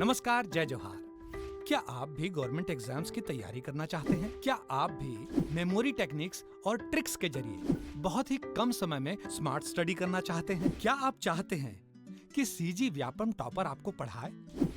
नमस्कार, जय जोहार। क्या आप भी गवर्नमेंट एग्जाम्स की तैयारी करना चाहते हैं? क्या आप भी मेमोरी टेक्निक्स और ट्रिक्स के जरिए बहुत ही कम समय में स्मार्ट स्टडी करना चाहते हैं? क्या आप चाहते हैं कि सीजी व्यापम टॉपर आपको पढ़ाए?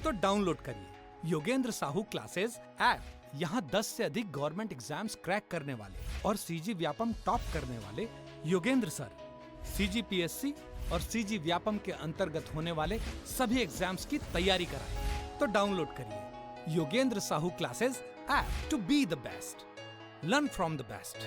तो डाउनलोड करिए योगेंद्र साहू क्लासेस ऐप। यहाँ 10 से अधिक गवर्नमेंट एग्जाम्स क्रैक करने वाले और सीजी व्यापम टॉप करने वाले योगेंद्र सर सीजीपीएससी और सीजी व्यापम के अंतर्गत होने वाले सभी एग्जाम्स की तैयारी कराएं। तो डाउनलोड करिए Yogendra Sahu classes app to be the best, learn from the best.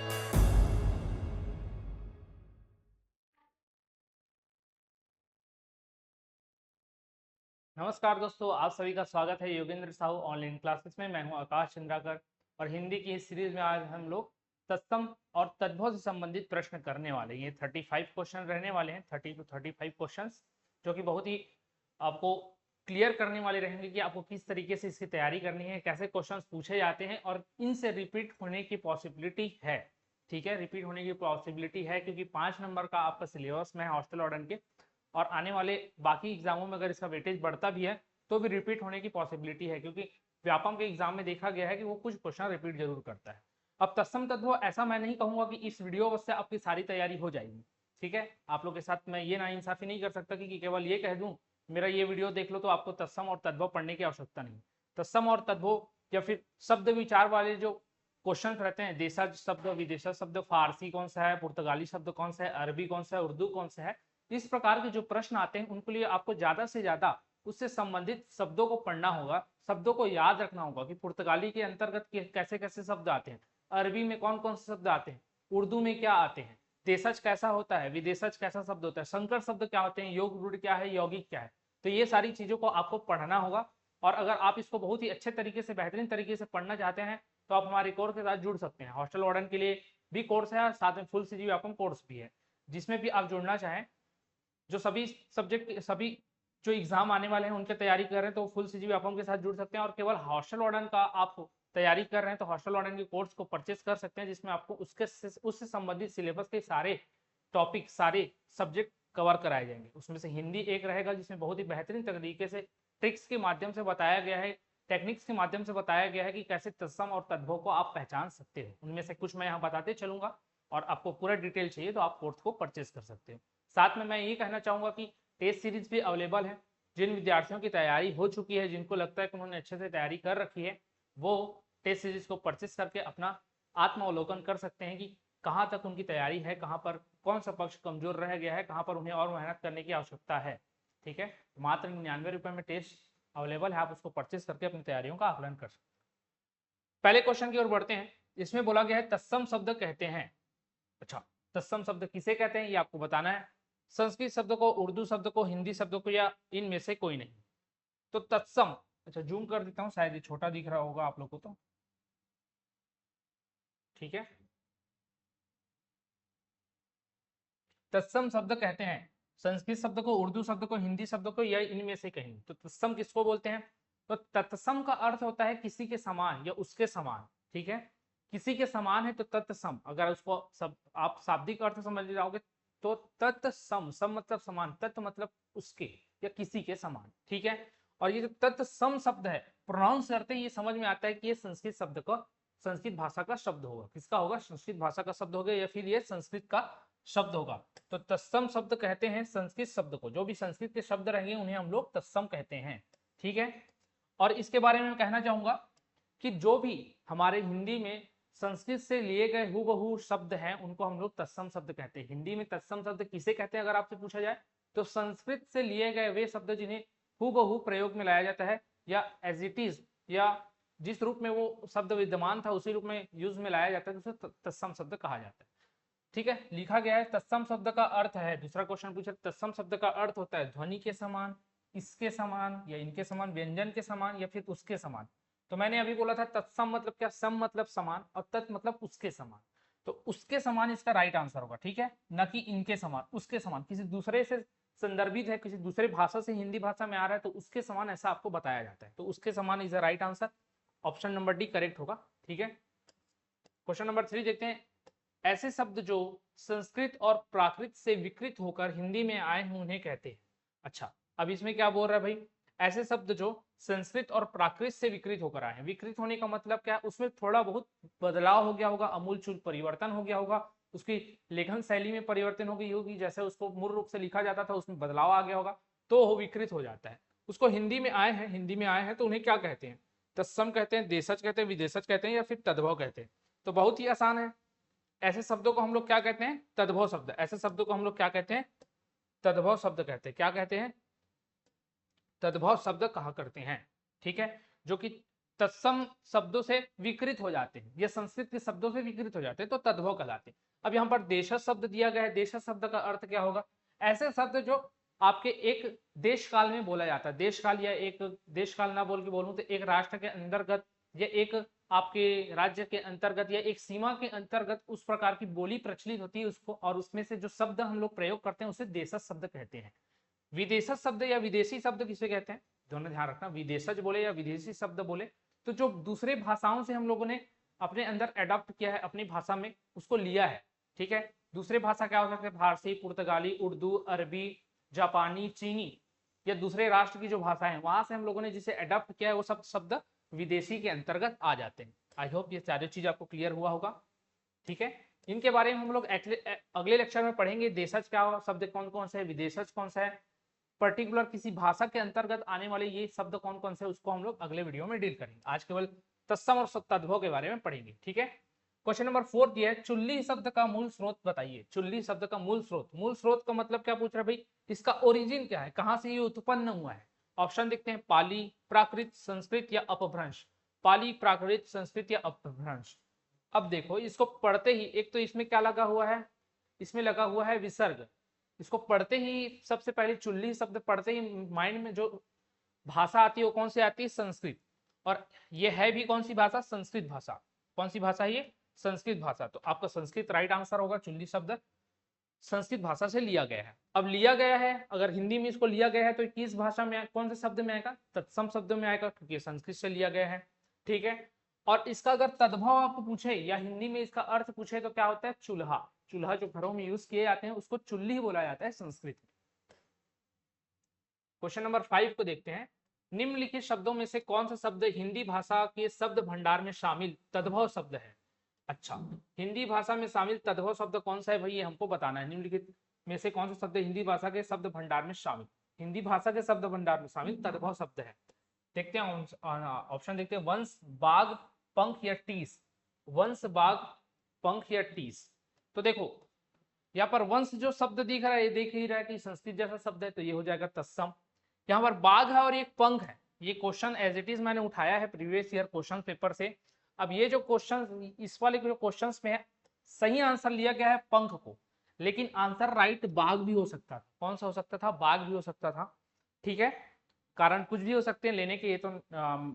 नमस्कार दोस्तों, आप सभी का स्वागत है योगेंद्र साहू ऑनलाइन क्लासेस में। मैं हूं आकाश चंद्राकर और हिंदी की इस सीरीज में आज हम लोग तत्सम और तद्भव से संबंधित प्रश्न करने वाले हैं। ये 35 क्वेश्चन रहने वाले हैं, 30 to 35 क्वेश्चंस, जो कि बहुत ही आपको क्लियर करने वाले रहेंगे कि आपको किस तरीके से इसकी तैयारी करनी है, कैसे क्वेश्चंस पूछे जाते हैं और इनसे रिपीट होने की पॉसिबिलिटी है। ठीक है, रिपीट होने की पॉसिबिलिटी है क्योंकि 5 नंबर का आपका सिलेबस में है हॉस्टल वार्डन के, और आने वाले बाकी एग्जामों में अगर इसका वेटेज बढ़ता भी है तो भी रिपीट होने की पॉसिबिलिटी है, क्योंकि व्यापम के एग्जाम में देखा गया है कि वो कुछ क्वेश्चन रिपीट जरूर करता है। अब तत्सम तद्भव ऐसा मैं नहीं कहूंगा कि इस वीडियो से आपकी सारी तैयारी हो जाएगी। ठीक है, आप लोग के साथ मैं ये नाइंसाफी नहीं कर सकता कि केवल ये कह दूं मेरा ये वीडियो देख लो तो आपको तत्सम और तद्भव पढ़ने की आवश्यकता नहीं। तत्सम और तद्भव या फिर शब्द विचार वाले जो क्वेश्चन रहते हैं, देशज शब्द, विदेशज शब्द, फारसी कौन सा है, पुर्तगाली शब्द कौन सा है, अरबी कौन सा है, उर्दू कौन सा है, इस प्रकार के जो प्रश्न आते हैं उनके लिए आपको ज्यादा से ज्यादा उससे संबंधित शब्दों को पढ़ना होगा, शब्दों को याद रखना होगा कि पुर्तगाली के अंतर्गत कैसे कैसे शब्द आते हैं, अरबी में कौन कौन से शब्द आते हैं, उर्दू में क्या आते हैं, देशज कैसा होता है, विदेशज कैसा शब्द होता है, संकर शब्द क्या होते हैं, योग रूढ़ क्या है, यौगिक क्या है। तो ये सारी चीजों को आपको पढ़ना होगा, और अगर आप इसको बहुत ही अच्छे तरीके से, बेहतरीन तरीके से पढ़ना चाहते हैं तो आप हमारे कोर्स के साथ जुड़ सकते हैं। हॉस्टल वार्डन के लिए भी कोर्स है और साथ में फुल सीजी व्यापम कोर्स भी है, जिसमें भी आप जुड़ना चाहें, जो सभी सब्जेक्ट, सभी जो एग्जाम आने वाले हैं उनकी तैयारी कर रहे हैं तो फुल सीजी व्यापम के साथ जुड़ सकते हैं। और केवल हॉस्टल वार्डन का आप तैयारी कर रहे हैं तो हॉस्टल वार्डन के कोर्स को परचेस कर सकते हैं, जिसमें आपको उससे संबंधित सिलेबस के सारे टॉपिक, सारे सब्जेक्ट कवर कराए जाएंगे। उसमें से हिंदी एक रहेगा जिसमें बहुत ही बेहतरीन तरीके से ट्रिक्स के माध्यम से बताया गया है, टेक्निक्स के माध्यम से बताया गया है कि कैसे तत्सम और तद्भव को आप पहचान सकते हो। उनमें से कुछ मैं यहाँ बताते चलूंगा, और आपको पूरा डिटेल चाहिए तो आप कोर्स को परचेस कर सकते हो। साथ में मैं ये कहना चाहूंगा कि टेस्ट सीरीज भी अवेलेबल है। जिन विद्यार्थियों की तैयारी हो चुकी है, जिनको लगता है कि उन्होंने अच्छे से तैयारी कर रखी है, वो टेस्ट सीरीज को परचेस करके अपना आत्मावलोकन कर सकते हैं कि कहाँ तक उनकी तैयारी है, कहाँ पर कौन सा पक्ष कमजोर रह गया है, कहाँ पर उन्हें और मेहनत करने की आवश्यकता है। ठीक है, मात्र 99 रुपए में टेस्ट अवेलेबल है, आप उसको परचेस करके अपनी तैयारियों का आकलन कर सकते हैं। पहले क्वेश्चन की ओर बढ़ते हैं। इसमें बोला गया है तत्सम शब्द कहते हैं। अच्छा, तत्सम शब्द किसे कहते हैं ये आपको बताना है। संस्कृत शब्द को, उर्दू शब्द को, हिंदी शब्द को, या इनमें से कोई नहीं। तो तत्सम, अच्छा जूम कर देता हूं, शायद ये छोटा दिख रहा होगा आप लोग को, तो ठीक है। तत्सम शब्द कहते हैं संस्कृत शब्द को, उर्दू शब्द को, हिंदी शब्द को, या इनमें से कहीं। तो तत्सम किसको बोलते हैं? तो तत्सम का अर्थ होता है किसी के समान या उसके समान। ठीक है, किसी के समान है तो तत्सम। अगर उसको सब आप शाब्दिक अर्थ समझ जाओगे तो तत्सम, सम मतलब समान, तत् मतलब उसके या किसी के समान। ठीक है, और ये जो तत्सम शब्द है, प्रोनाउंस करते ही ये समझ में आता है कि ये संस्कृत शब्द का, संस्कृत भाषा का शब्द होगा। किसका होगा? संस्कृत भाषा का शब्द होगा, या फिर ये संस्कृत का शब्द होगा। तो तत्सम शब्द कहते हैं संस्कृत शब्द को, जो भी संस्कृत के शब्द रहेंगे उन्हें हम लोग तत्सम कहते हैं। ठीक है, और इसके बारे में मैं कहना चाहूंगा कि जो भी हमारे हिंदी में संस्कृत से लिए गए हूबहू शब्द हैं उनको हम लोग तत्सम शब्द कहते हैं। हिंदी में तत्सम शब्द किसे कहते हैं अगर आपसे पूछा जाए तो संस्कृत से लिए गए वे शब्द जिन्हें हूबहू प्रयोग में लाया जाता है, या एज इट इज, या जिस रूप में वो शब्द विद्यमान था उसी रूप में यूज में लाया जाता है, तो उसे तत्सम शब्द कहा जाता है। ठीक है, लिखा गया है तत्सम शब्द का अर्थ है, दूसरा क्वेश्चन पूछा, तत्सम शब्द का अर्थ होता है ध्वनि के समान, इसके समान, या इनके समान, व्यंजन के समान, या फिर उसके समान। तो मैंने अभी बोला था तत्सम मतलब क्या, सम मतलब समान और तत् मतलब उसके समान। तो उसके समान इसका राइट आंसर होगा। ठीक है, न कि इनके समान, उसके समान। किसी दूसरे से संदर्भित है, किसी दूसरे भाषा से हिंदी भाषा में आ रहा है तो उसके समान ऐसा आपको बताया जाता है। तो उसके समान is the right answer, option number D correct होगा। ठीक है, क्वेश्चन नंबर 3 देखते हैं। ऐसे शब्द जो संस्कृत और प्राकृत से विकृत होकर हिंदी में आए हैं उन्हें कहते हैं। अच्छा, अब इसमें क्या बोल रहा है भाई, ऐसे शब्द जो संस्कृत और प्राकृत से विकृत होकर आए हैं। विकृत होने का मतलब क्या है, उसमें थोड़ा बहुत बदलाव हो गया होगा, अमूलचूल परिवर्तन हो गया होगा, उसकी लेखन शैली में परिवर्तन हो गई होगी, जैसे उसको मूल रूप से लिखा जाता था उसमें बदलाव आ गया होगा, तो वो विकृत हो जाता है। उसको हिंदी में आए हैं तो उन्हें क्या कहते हैं? तत्सम कहते हैं, देशज कहते हैं, विदेशज कहते हैं, या फिर तद्भव कहते हैं। तो बहुत ही आसान है। ऐसे शब्दों को हम लोग क्या कहते हैं? तद्भव शब्द। ऐसे शब्दों को हम लोग क्या कहते हैं? तद्भव शब्द कहते हैं। क्या कहते हैं? तद्भव शब्द कहा करते हैं। ठीक है, जो कि तत्सम शब्दों से विकृत हो जाते हैं, ये संस्कृत के शब्दों से विकृत हो जाते हैं, तो तद्भव कहलाते हैं। अब यहाँ पर देशज शब्द दिया गया है। देशज शब्द का अर्थ क्या होगा? ऐसे शब्द जो आपके एक देश काल में बोला जाता है। देश काल, या एक देश काल ना बोल के बोलूं तो एक राष्ट्र के अंतर्गत, या एक आपके राज्य के अंतर्गत, या एक सीमा के अंतर्गत उस प्रकार की बोली प्रचलित होती है उसको, और उसमें से जो शब्द हम लोग प्रयोग करते हैं उसे देशज शब्द कहते हैं। विदेशज शब्द या विदेशी शब्द किसे कहते हैं? दोनों ध्यान रखना, विदेशज बोले या विदेशी शब्द बोले तो जो दूसरे भाषाओं से हम लोगों ने अपने अंदर अडॉप्ट किया है, अपनी भाषा में उसको लिया है। ठीक है, दूसरे भाषा क्या हो सकते हैं? फारसी, पुर्तगाली, उर्दू, अरबी, जापानी, चीनी, या दूसरे राष्ट्र की जो भाषा है वहां से हम लोगों ने जिसे अडॉप्ट किया है वो सब शब्द विदेशी के अंतर्गत आ जाते हैं। आई होप ये सारी चीज आपको क्लियर हुआ होगा। ठीक है, इनके बारे में हम लोग अगले लेक्चर में पढ़ेंगे। देशज क्या शब्द कौन कौन से है, विदेशज कौन सा है, पर्टिकुलर किसी भाषा के अंतर्गत आने वाले ये शब्द कौन कौन से, उसको हम लोग अगले वीडियो में डील करेंगे। आज केवल तत्सम और तद्भव के बारे में पढ़ेंगे। ठीक है, क्वेश्चन नंबर 4 दिया है, चुल्ली शब्द का मूल स्रोत बताइए। चुल्ली शब्द का मूल स्रोत, मूल स्रोत का मतलब क्या पूछ रहा है भाई? इसका ओरिजिन क्या है, कहां से ये उत्पन्न हुआ है? ऑप्शन देखते हैं, पाली, प्राकृत, संस्कृत या अपभ्रंश। पाली, प्राकृत, संस्कृत या अपभ्रंश। अब देखो इसको पढ़ते ही, एक तो इसमें क्या लगा हुआ है? इसमें लगा हुआ है विसर्ग। इसको पढ़ते ही सबसे पहले चुल्ली शब्द पढ़ते ही माइंड में जो भाषा आती है वो कौन सी आती है? संस्कृत। और ये है भी कौन सी भाषा? संस्कृत भाषा। कौन सी भाषा है ये? संस्कृत भाषा। तो आपका संस्कृत राइट आंसर होगा। चुल्ली शब्द संस्कृत भाषा से लिया गया है। अब लिया गया है, अगर हिंदी में इसको लिया गया है तो किस भाषा में, कौन से शब्द में आएगा? तत्सम शब्द में आएगा, क्योंकि संस्कृत से लिया गया है। ठीक है, और इसका अगर तद्भव आपको पूछे या हिंदी में इसका अर्थ पूछे तो क्या होता है? चूल्हा। चूल्हा जो घरों में यूज किए जाते हैं उसको चुल्ली बोला जाता है संस्कृत में। क्वेश्चन नंबर 5 को देखते हैं, निम्नलिखित शब्दों में से कौन सा शब्द हिंदी भाषा के शब्द भंडार में शामिल तद्भव शब्द है? अच्छा, हिंदी भाषा में शामिल तद्भव शब्द कौन सा है भाई, ये हमको बताना है। निम्नलिखित में से कौन सा शब्द हिंदी भाषा के शब्द भंडार में शामिल, हिंदी भाषा के शब्द भंडार में शामिल तद्भव शब्द है? देखते हैं ऑप्शन, देखते हैं, वंश, बाघ, पंख या टीस। वंश, बाघ, पंख या टीस। तो देखो यहाँ पर वंश जो शब्द दिख रहा है, ये देख ही रहा है कि संस्कृत जैसा शब्द है, तो ये हो जाएगा तत्सम। यहाँ पर बाघ है और एक पंख है। ये क्वेश्चन एज इट इज मैंने उठाया है प्रीवियस ईयर क्वेश्चन पेपर से। अब ये जो क्वेश्चन, इस वाले जो क्वेश्चन में है, सही आंसर लिया गया है पंख को, लेकिन आंसर राइट बाघ भी हो सकता था। कौन सा हो सकता था? बाघ भी हो सकता था। ठीक है, कारण कुछ भी हो सकते हैं लेने के, ये तो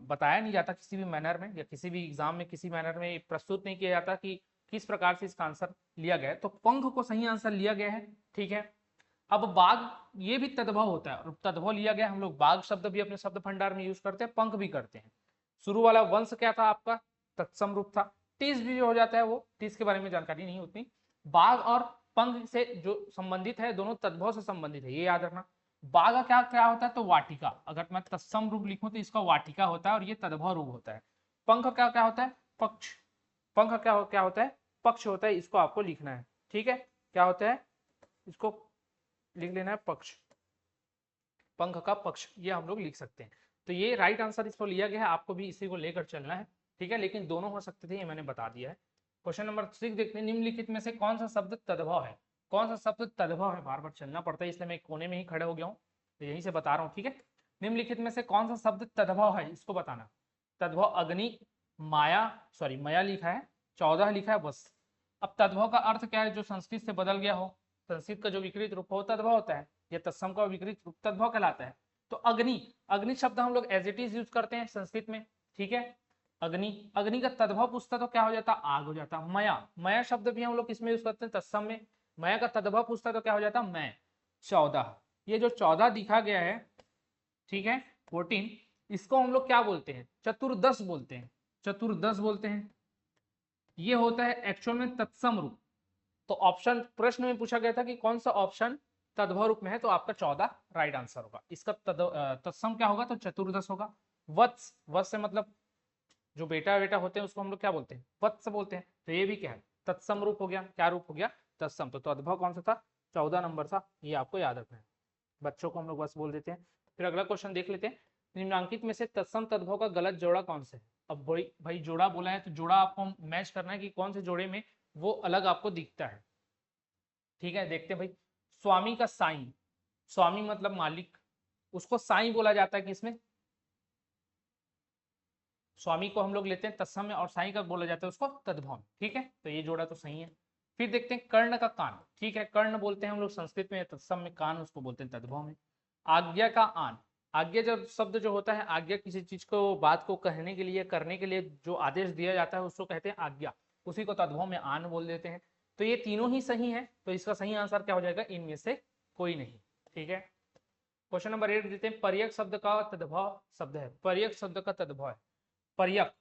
बताया नहीं जाता किसी भी मैनर में, या किसी भी एग्जाम में किसी मैनर में प्रस्तुत नहीं किया जाता कि किस प्रकार से इसका आंसर लिया गया है। तो पंख को सही आंसर लिया गया है। ठीक है, अब बाघ ये भी तद्भव होता है, और तद्भव लिया गया। हम लोग बाघ शब्द भी अपने शब्द भंडार में यूज करते हैं, पंख भी करते हैं। शुरू वाला वंश क्या था आपका? तत्सम रूप था। टीस भी जो हो जाता है वो, टीस के बारे में जानकारी नहीं उतनी। बाघ और पंख से जो संबंधित है, दोनों तद्भव से संबंधित है, ये याद रखना। बाघ का क्या क्या होता है? तो वाटिका। अगर मैं तत्सम रूप लिखूं तो इसका वाटिका होता है, और ये तद्भव रूप होता है। पंख क्या क्या होता है? पक्ष। पंख क्या होता है? पक्ष होता है। इसको आपको लिखना है। ठीक है, क्या होता है? इसको लिख लेना है, पक्ष। पंख का पक्ष, ये हम लोग लिख सकते हैं। तो ये राइट आंसर इसको लिया गया है, आपको भी इसी को लेकर चलना है। ठीक है, लेकिन दोनों हो सकते थे, ये मैंने बता दिया है। क्वेश्चन नंबर 6 देखते हैं, निम्नलिखित में से कौन सा शब्द तद्भव है? कौन सा शब्द तद्भव है? बार बार चलना पड़ता है, इसलिए मैं कोने में ही खड़े हो गया हूँ, तो यहीं से बता रहा हूँ। ठीक है, निम्नलिखित में से कौन सा शब्द तद्भव है, इसको बताना। तद्भव, अग्नि, माया, सॉरी माया लिखा है, 14 लिखा है, बस। अब तद्भव का अर्थ क्या है? जो संस्कृत से बदल गया हो, संस्कृत का जो विकृत रूप हो तद्भव होता है, या तत्सम का विकृत रूप तद्भव कहलाता है। तो अग्नि, अग्नि शब्द हम लोग एज इट इज यूज करते हैं संस्कृत में। ठीक है, अग्नि, अग्नि का तद्भव पूछता तो क्या हो जाता? आग हो जाता। मया, मया शब्द भी हम लोग किसमें यूज करते हैं? तत्सम में। मया का तद्भव पूछता तो क्या हो जाता? मैं। 14, ये जो 14 दिखा गया है, ठीक है, 14, इसको हम लोग क्या बोलते हैं? चतुर्दश बोलते हैं। चतुर्दश बोलते हैं। ये होता है एक्चुअल में तत्सम रूप। तो ऑप्शन, प्रश्न में पूछा गया था कि कौन सा ऑप्शन तद्भव रूप में है तो आपका 14 राइट आंसर होगा। इसका तत्सम क्या होगा, तो चतुर्दश होगा। वत्स, वत्स से मतलब जो बेटा बेटा होते हैं उसको हम लोग क्या बोलते हैं, वत्स बोलते हैं। तो ये भी क्या है, तत्सम रूप हो गया। क्या रूप हो गया, तत्सम। तो तद्भव कौन सा था, 14 नंबर था। ये आपको याद रखना है, बच्चों को हम लोग बस बोल देते हैं। फिर अगला क्वेश्चन देख लेते हैं। निम्नांकित में से तत्सम तद्भव का गलत जोड़ा कौन सा है। अब भाई जोड़ा बोला है तो जोड़ा आपको मैच करना है कि कौन से जोड़े में वो अलग आपको दिखता है। ठीक है, देखते हैं भाई। स्वामी का साईं, स्वामी मतलब मालिक, उसको साईं बोला जाता है किसमें, स्वामी को हम लोग लेते हैं तत्सम में और साईं का बोला जाता है उसको तद्भव में। ठीक है, तो ये जोड़ा तो सही है। फिर देखते हैं कर्ण का कान। ठीक है, कर्ण बोलते हैं हम लोग संस्कृत में, तत्सम में, कान उसको बोलते हैं तद्भव में। आज्ञा का आन, आज्ञा जब शब्द जो होता है, आज्ञा किसी चीज को, बात को कहने के लिए, करने के लिए जो आदेश दिया जाता है उसको कहते हैं आज्ञा, उसी को तद्भव में आन बोल देते हैं। तो ये तीनों ही सही है, तो इसका सही आंसर क्या हो जाएगा, इनमें से कोई नहीं। ठीक है, क्वेश्चन नंबर 8 देते हैं। पर्यक शब्द का तद्भव शब्द है, पर्यक शब्द का तद्भव है पर्यक।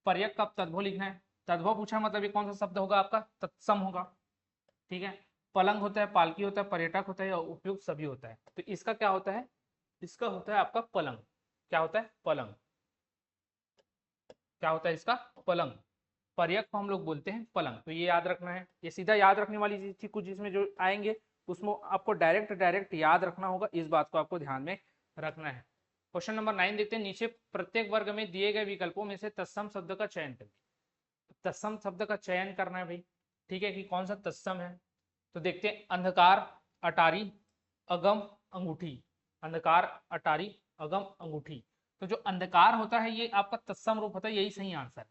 पर्यक का तद्भव लिखना है। तद्भव पूछा मतलब ये कौन सा शब्द होगा आपका, तत्सम होगा। ठीक है, पलंग होता है, पालकी होता है, पर्यटक होता है या उपयुक्त सभी होता है। तो इसका क्या होता है, इसका होता है आपका पलंग। क्या होता है, पलंग। क्या होता है इसका, पलंग। पर्यक को हम लोग बोलते हैं पलंग। तो ये याद रखना है, ये सीधा याद रखने वाली चीज थी। कुछ इसमें जो आएंगे उसमें आपको डायरेक्ट याद रखना होगा, इस बात को आपको ध्यान में रखना है। क्वेश्चन नंबर 9 देखते हैं। नीचे प्रत्येक वर्ग में दिए गए विकल्पों में से तत्सम शब्द का चयन करें। तत्सम शब्द का चयन करना है भाई। ठीक है, कि कौन सा तत्सम है। तो देखते हैं, अंधकार, अटारी, अगम, अंगूठी। अंधकार, अटारी, अगम, अंगूठी। तो जो अंधकार होता है ये आपका तत्सम रूप होता है, यही सही आंसर है।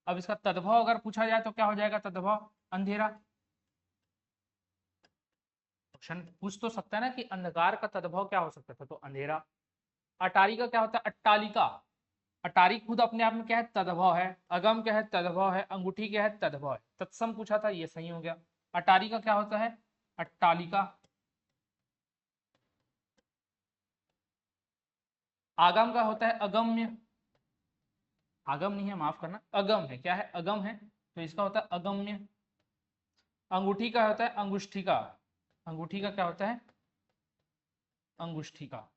अब इसका तद्भव अगर पूछा जाए तो क्या हो जाएगा, तद्भव अंधेरा। क्वेश्चन पूछ तो सकता है ना कि अंधकार का तद्भव क्या हो सकता था, तो अंधेरा। अटारी का क्या होता है, अट्टालिका। अटारी खुद अपने आप में क्या है, तद्भव है। अगम क्या है, तद्भव है। अंगूठी क्या है, तद्भव है। तत्सम पूछा था, ये सही हो गया। अटारी का क्या होता है, अट्टालिका। आगम का होता है अगम्य। आगम नहीं है, माफ करना, अगम है। क्या है, अगम है, तो इसका होता है अगम्य। अंगूठी का होता है अंगुष्ठिका। अंगूठी का क्या होता है, अंगुष्ठिका।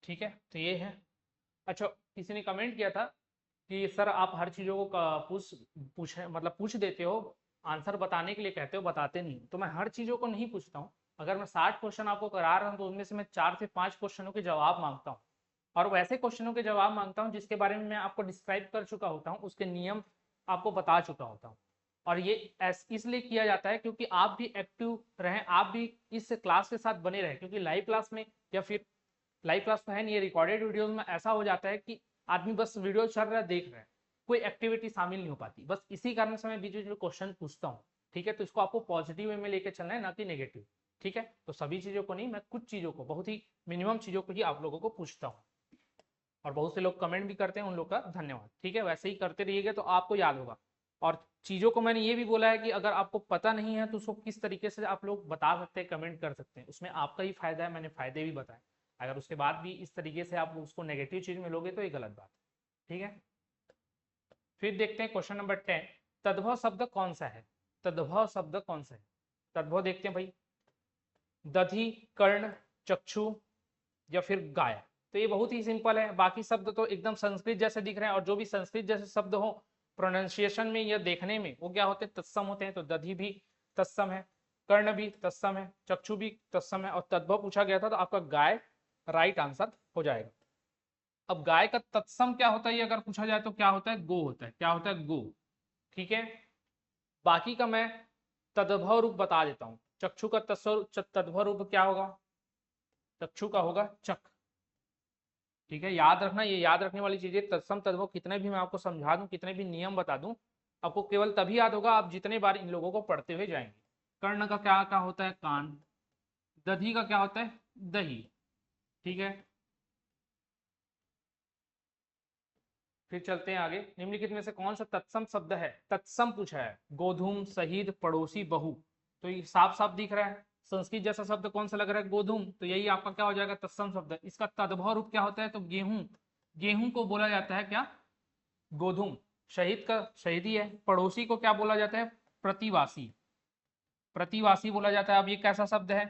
ठीक है, तो ये है। अच्छा, किसी ने कमेंट किया था कि सर आप हर चीज़ों को पूछ देते हो, आंसर बताने के लिए कहते हो, बताते नहीं। तो मैं हर चीज़ों को नहीं पूछता हूँ। अगर मैं 60 क्वेश्चन आपको करा रहा हूँ तो उनमें से मैं 4 से 5 क्वेश्चनों के जवाब मांगता हूँ, और वैसे क्वेश्चनों के जवाब मांगता हूँ जिसके बारे में मैं आपको डिस्क्राइब कर चुका होता हूँ, उसके नियम आपको बता चुका होता हूँ। और ये इसलिए किया जाता है क्योंकि आप भी एक्टिव रहें, आप भी इस क्लास के साथ बने रहें। क्योंकि लाइव क्लास में, या फिर लाइव क्लास तो है नहीं, ये रिकॉर्डेड वीडियोस में ऐसा हो जाता है कि आदमी बस वीडियो चल रहा है देख रहा है, कोई एक्टिविटी शामिल नहीं हो पाती। बस इसी कारण से मैं बीच बीच में क्वेश्चन पूछता हूँ। ठीक है, तो इसको आपको पॉजिटिव वे में लेके चलना है, ना कि नेगेटिव। ठीक है, तो सभी चीज़ों को नहीं, मैं कुछ चीज़ों को, बहुत ही मिनिमम चीज़ों को ही आप लोगों को पूछता हूँ। और बहुत से लोग कमेंट भी करते हैं, उन लोग का धन्यवाद। ठीक है, वैसे ही करते रहिएगा तो आपको याद होगा। और चीज़ों को मैंने ये भी बोला है कि अगर आपको पता नहीं है तो उसको किस तरीके से आप लोग बता सकते हैं, कमेंट कर सकते हैं, उसमें आपका ही फायदा है। मैंने फायदे भी बताए। अगर उसके बाद भी इस तरीके से आप उसको नेगेटिव चीज में लोगे तो ये गलत बात है। ठीक है, फिर देखते हैं क्वेश्चन नंबर 10। तद्भव शब्द कौन सा है, तद्भव शब्द कौन सा है। तद्भव देखते हैं भाई, दधि, कर्ण, चक्षु या फिर गाय। तो ये बहुत ही सिंपल है। बाकी शब्द तो एकदम संस्कृत जैसे दिख रहे हैं, और जो भी संस्कृत जैसे शब्द हो प्रोनाउंसिएशन में या देखने में, वो क्या होते हैं, तत्सम होते हैं। तो दधि भी तत्सम है, कर्ण भी तत्सम है, चक्षु भी तत्सम है, और तद्भव पूछा गया था तो आपका गाय राइट आंसर हो जाएगा। अब गाय का तत्सम क्या होता है, अगर पूछा जाए तो क्या होता है, गो होता है। क्या होता है, गो। ठीक है, बाकी का मैं तद्भव रूप बता देता हूँ। चक्षु का तद्भव रूप क्या होगा, चक्षु का होगा चक। ठीक है, याद रखना, ये याद रखने वाली चीजें। तत्सम तद्भव कितने भी मैं आपको समझा दूं, कितने भी नियम बता दूं, आपको केवल तभी याद होगा आप जितने बार इन लोगों को पढ़ते हुए जाएंगे। कर्ण का क्या क्या होता है, कान। दधी का क्या होता है, दही। ठीक है, फिर चलते हैं आगे। निम्नलिखित में से कौन सा तत्सम शब्द है, तत्सम पूछा है। गोधूम, शहीद, पड़ोसी, बहु। तो ये साफ साफ दिख रहा है, संस्कृत जैसा शब्द कौन सा लग रहा है, गोधूम। तो यही आपका क्या हो जाएगा, तत्सम शब्द। इसका तद्भव रूप क्या होता है, तो गेहूं। गेहूं को बोला जाता है क्या, गोधूम। शहीद का शहीदी है। पड़ोसी को क्या बोला जाता है, प्रतिवासी। प्रतिवासी बोला जाता है। अब ये कैसा शब्द है?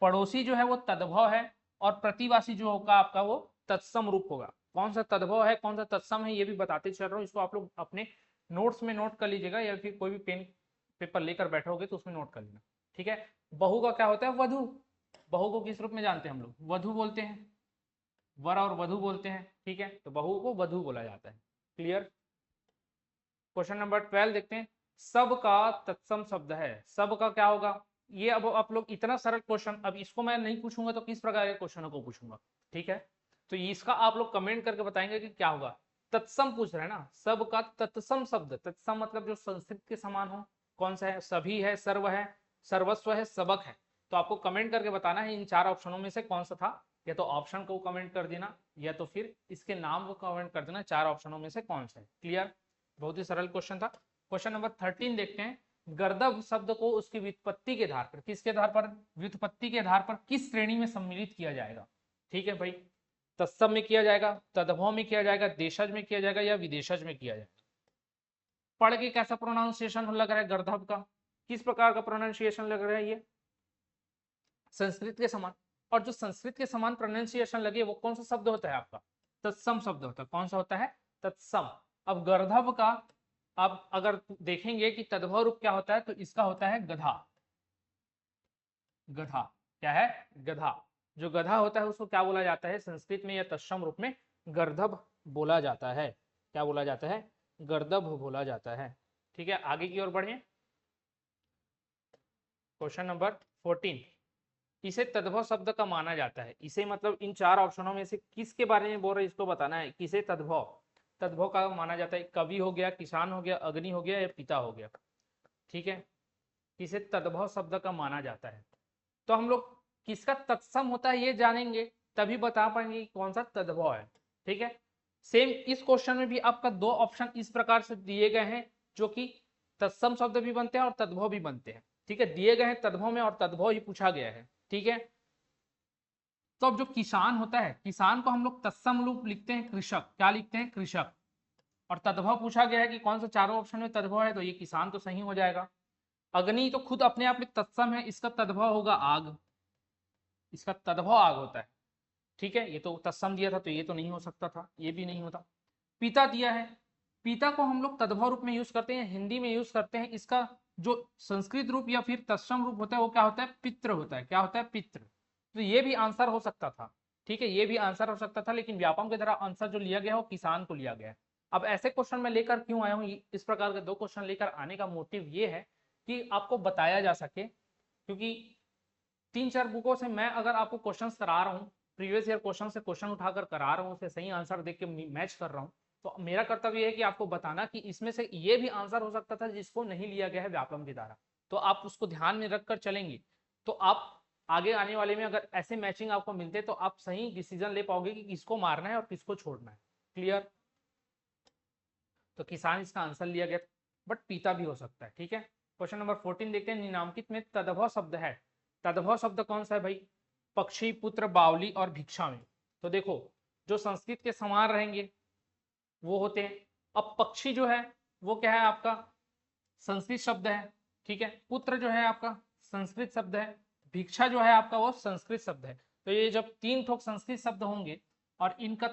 पड़ोसी जो है वो तद्भव है और प्रतिवासी जो होगा आपका वो तत्सम रूप होगा। कौन सा तद्भव है कौन सा तत्सम है ये भी बताते चल रहा हूँ, इसको आप लोग अपने नोट्स में नोट कर लीजिएगा या फिर कोई भी पेन पेपर लेकर बैठोगे तो उसमें नोट कर लेना, ठीक है। बहू का क्या होता है? वधु। बहू को किस रूप में जानते हैं हम लोग? वधु बोलते हैं, वर और वधु बोलते हैं, ठीक है। तो बहू को वधु बोला जाता है। क्लियर। क्वेश्चन नंबर 12 देखते हैं। सब का तत्सम शब्द है, सब का क्या होगा? ये अब आप लोग इतना सरल क्वेश्चन, अब इसको मैं नहीं पूछूंगा तो किस प्रकार के क्वेश्चनों को पूछूंगा, ठीक है। तो इसका आप लोग कमेंट करके बताएंगे कि क्या होगा। तत्सम पूछ रहे हैं ना, सब का तत्सम शब्द, तत्सम मतलब जो संस्कृत के समान हो। कौन सा है? सभी है, सर्व है, सर्वस्व है, सबक है। तो आपको कमेंट करके बताना है इन चार ऑप्शनों में से कौन सा था। या तो ऑप्शन को कमेंट कर देना या तो फिर इसके नाम को कमेंट कर देना, चार ऑप्शनों में से कौन सा है। क्लियर। बहुत ही सरल क्वेश्चन था। क्वेश्चन नंबर 13 देखते हैं। गर्दभ शब्द को उसकी व्युत्पत्ति के आधार पर, किसके आधार पर? व्युत्पत्ति के आधार पर किस श्रेणी में सम्मिलित किया जाएगा? ठीक है भाई, तत्सम में किया जाएगा, तद्भव में किया जाएगा, देशज में किया जाएगा या विदेशज में किया जाएगा? पढ़ के कैसा प्रोनाउंसिएशन लग रहा है गर्दभ का? किस प्रकार का प्रोनाउंसिएशन लग रहा है ये? संस्कृत के समान। और जो संस्कृत के समान प्रोनाउंसिएशन लगे वो कौन सा शब्द होता है आपका? तत्सम शब्द होता है। कौन सा होता है? तत्सम। अब गर्दभ का आप अगर देखेंगे कि तद्भव रूप क्या होता है तो इसका होता है गधा। गधा क्या है? गधा। जो गधा होता है उसको क्या बोला जाता है संस्कृत में या तत्सम रूप में? गर्दभ बोला जाता है। क्या बोला जाता है? गर्दभ बोला जाता है। ठीक है, आगे की ओर बढ़े। Question number 14। इसे तद्भव शब्द का माना जाता है। इसे मतलब इन चार ऑप्शनों में से किसके बारे में बोल रहे हैं इसको बताना है। किसे तद्भव, तद्भव का माना जाता है? कवि हो गया, किसान हो गया, अग्नि हो गया या पिता हो गया। ठीक है, किसे तद्भव शब्द का माना जाता है। तो हम लोग किसका तत्सम होता है ये जानेंगे तभी बता पाएंगे कौन सा तद्भव है। ठीक है, सेम इस क्वेश्चन में भी आपका दो ऑप्शन इस प्रकार से दिए गए हैं जो कि तत्सम शब्द भी बनते हैं और तद्भव भी बनते हैं। ठीक है, दिए गए हैं तद्भव में और तद्भव ही पूछा गया है। ठीक है, तो अब जो किसान होता है, किसान को हम लोग तत्सम रूप लिखते हैं कृषक। क्या लिखते हैं? कृषक। और तद्भव पूछा गया है कि कौन सा चारों ऑप्शन में तद्भव है तो ये किसान तो सही हो जाएगा। अग्नि तो खुद अपने आप में तत्सम है, इसका तद्भव होगा आग। इसका तद्भव आग होता है। ठीक है, ये तो तत्सम दिया था तो ये तो नहीं हो सकता था, ये भी नहीं होता। पिता दिया है, पिता को हम लोग तद्भव रूप में यूज करते हैं, हिंदी में यूज करते हैं। इसका जो संस्कृत रूप या फिर तत्सम रूप होता है वो क्या होता है? पितृ होता है। क्या होता है? पितृ। तो ये भी आंसर हो सकता था। ठीक है, ये भी आंसर हो सकता था, लेकिन व्यापम के द्वारा आंसर जो लिया गया वो किसान को लिया गया है। अब ऐसे क्वेश्चन में लेकर क्यों आया हूँ, इस प्रकार के दो क्वेश्चन लेकर आने का मोटिव ये है कि आपको बताया जा सके, क्योंकि 3-4 बुकों से मैं अगर आपको क्वेश्चन करा रहा हूँ, प्रीवियस ईयर क्वेश्चन से क्वेश्चन उठाकर करा रहा हूँ, उसे सही आंसर देख के मैच कर रहा हूँ, तो मेरा कर्तव्य है कि आपको बताना कि इसमें से ये भी आंसर हो सकता था जिसको नहीं लिया गया है व्यापम के द्वारा। तो आप उसको ध्यान में रखकर चलेंगे तो आप आगे आने वाले में अगर ऐसे मैचिंग आपको मिलते तो आप सही डिसीजन ले पाओगे कि किसको मारना है और किसको छोड़ना है। क्लियर। तो किसान इसका आंसर लिया गया, बट पिता भी हो सकता है। ठीक है, क्वेश्चन नंबर 14 देखते हैं। निम्नलिखित में तद्भव शब्द है। तद्भव शब्द कौन सा है भाई? पक्षी, पुत्र, बावली और भिक्षा में। तो देखो, जो संस्कृत के समान रहेंगे वो होते हैं। अब पक्षी जो है वो क्या है आपका? संस्कृत शब्द है। ठीक है, पुत्र जो है आपका संस्कृत शब्द है, भिक्षा जो है आपका वो संस्कृत शब्द है। तो ये जब तीन ठोक संस्कृत शब्द होंगे और इनका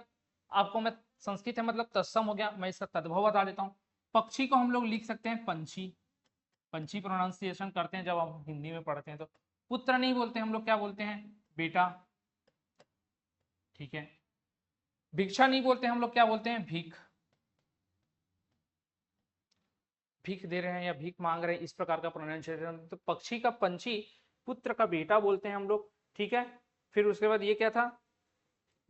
आपको मैं संस्कृत है मतलब तत्सम हो गया, मैं इसका तद्भव बता देता हूँ। पक्षी को हम लोग लिख सकते हैं पंछी, पंछी प्रोनाउंसिएशन करते हैं जब हम हिंदी में पढ़ते हैं। तो पुत्र नहीं बोलते हम लोग, क्या बोलते हैं? बेटा। ठीक है, भिक्षा नहीं बोलते हम लोग, क्या बोलते हैं? भीख। भीख दे रहे हैं या भीख मांग रहे हैं, इस प्रकार का प्रोनाउंसिएशन। तो पक्षी का पंछी, पुत्र का बेटा बोलते हैं हम लोग। ठीक है, फिर उसके बाद ये क्या था?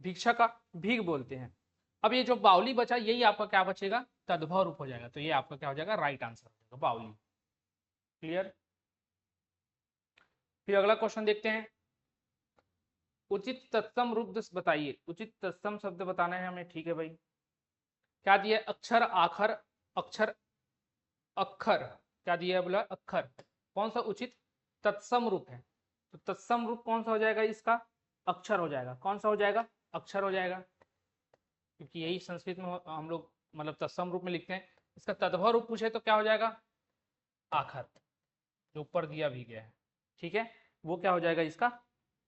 भिक्षा का भीख बोलते हैं। अब ये जो बावली बचा यही आपका क्या बचेगा? तद्भव रूप हो जाएगा। तो ये आपका क्या हो जाएगा? राइट आंसर हो जाएगा, बावली। क्लियर। फिर अगला क्वेश्चन देखते हैं। उचित तत्सम रूप बताइए। उचित तत्सम शब्द बताना है हमें। ठीक है भाई, क्या दिया? अक्षर, आखर, अक्षर, अक्षर। क्या दिया है? बोला अक्षर। कौन सा उचित तत्सम रूप है? तो तत्सम रूप कौन सा हो जाएगा इसका? अक्षर हो जाएगा। कौन सा हो जाएगा? अक्षर हो जाएगा, क्योंकि यही संस्कृत में हम लोग मतलब तत्सम रूप में लिखते हैं। इसका तद्भव रूप पूछे तो क्या हो जाएगा? आखर, जो ऊपर दिया भी गया है, ठीक है, वो क्या हो जाएगा, इसका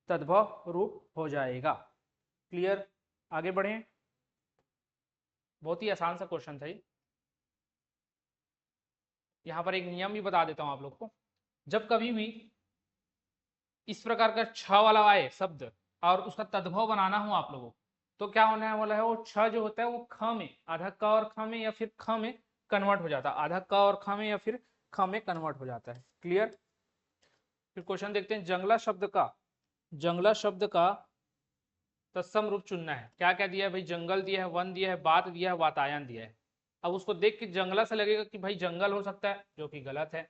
तद्भव रूप हो जाएगा। क्लियर, आगे बढ़ें। बहुत ही आसान सा क्वेश्चन था ये। यहाँ पर एक नियम भी बता देता हूँ आप लोग को। जब कभी भी इस प्रकार का छ वाला आए शब्द और उसका तद्भव बनाना हो आप लोगों को, तो क्या होने वाला है, वो छ जो होता है वो ख में, आधा क और ख में या फिर ख में कन्वर्ट हो जाता है, आधा क और ख में या फिर ख में कन्वर्ट हो जाता है। क्लियर। फिर क्वेश्चन देखते हैं, जंगला शब्द का तत्सम रूप चुनना है। क्या क्या दिया है भाई, जंगल दिया है, वन दिया है, बात दिया है, वातायन दिया है। अब उसको देख के जंगला से लगेगा कि भाई जंगल हो सकता है, जो कि गलत है।